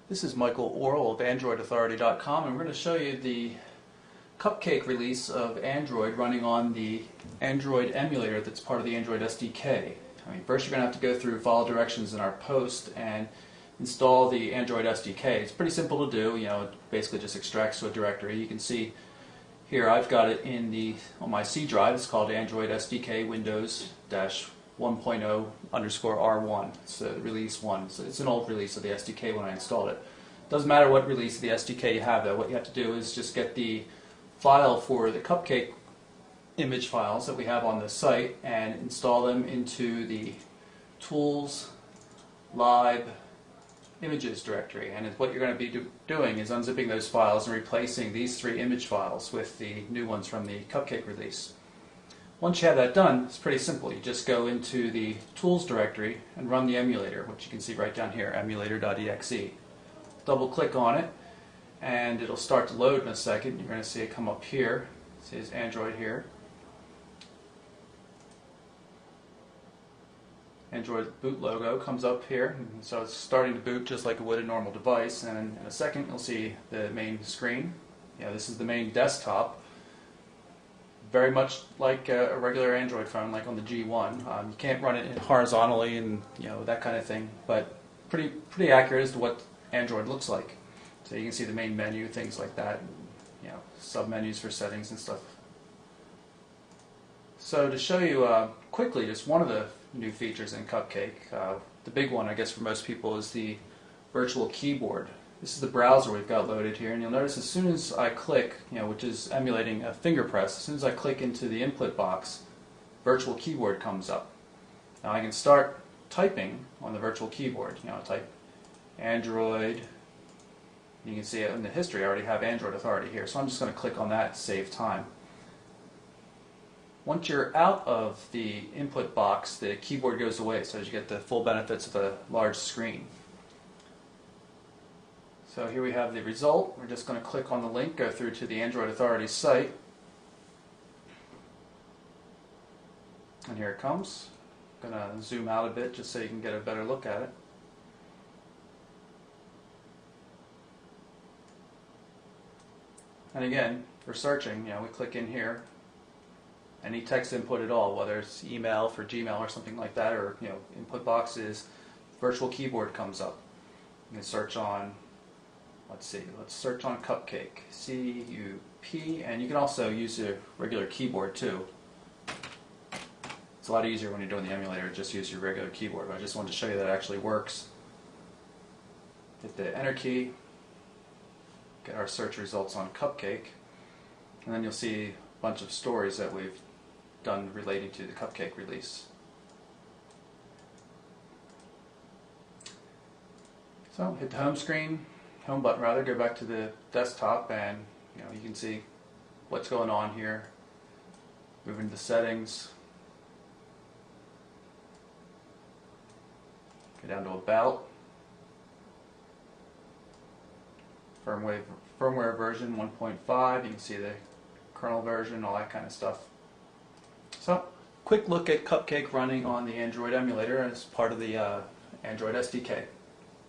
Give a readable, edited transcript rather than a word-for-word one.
This is Michael Orrell of AndroidAuthority.com, and we're going to show you the Cupcake release of Android running on the Android emulator that's part of the Android SDK. First you're going to have to go through follow directions in our post and install the Android SDK. It's pretty simple to do. It basically just extracts to a directory. You can see here I've got it on my C drive. It's called Android SDK Windows 1.0_R1. It's release 1. So it's an old release of the SDK when I installed it. Doesn't matter what release of the SDK you have though. What you have to do is just get the file for the Cupcake image files that we have on the site and install them into the Tools Lib Images directory. And what you're going to be doing is unzipping those files and replacing these 3 image files with the new ones from the Cupcake release. Once you have that done, it's pretty simple. You just go into the Tools directory and run the emulator, which you can see right down here, emulator.exe. Double click on it and it'll start to load in a second. You're going to see it come up here. It says Android here. Android boot logo comes up here, and so it's starting to boot just like it would a normal device, and in a second you'll see the main screen. This is the main desktop. Very much like a regular Android phone, like on the G1. You can't run it horizontally and that kind of thing, but pretty accurate as to what Android looks like. So you can see the main menu, things like that, sub-menus for settings and stuff. So to show you quickly just one of the new features in Cupcake, the big one I guess for most people is the virtual keyboard. This is the browser we've got loaded here, and you'll notice as soon as I click, which is emulating a finger press, as soon as I click into the input box, virtual keyboard comes up. Now I can start typing on the virtual keyboard. Type Android. You can see it in the history. I already have Android Authority here, so I'm just going to click on that to save time. Once you're out of the input box, the keyboard goes away, so you get the full benefits of a large screen. So here we have the result. We're just going to click on the link, go through to the Android Authority site, and here it comes. I'm going to zoom out a bit just so you can get a better look at it. And again, for searching, we click in here. Any text input at all, whether it's email for Gmail or something like that, or input boxes, virtual keyboard comes up. You can search on, let's search on Cupcake, C-U-P, and you can also use a regular keyboard too. It's a lot easier when you're doing the emulator, just use your regular keyboard, but I just wanted to show you that it actually works. Hit the enter key, get our search results on Cupcake, and then you'll see a bunch of stories that we've done relating to the Cupcake release. So hit the home screen, home button rather, go back to the desktop, and you can see what's going on here. Move into the settings, go down to About, firmware version 1.5, you can see the kernel version, all that kind of stuff. So, quick look at Cupcake running on the Android emulator as part of the Android SDK.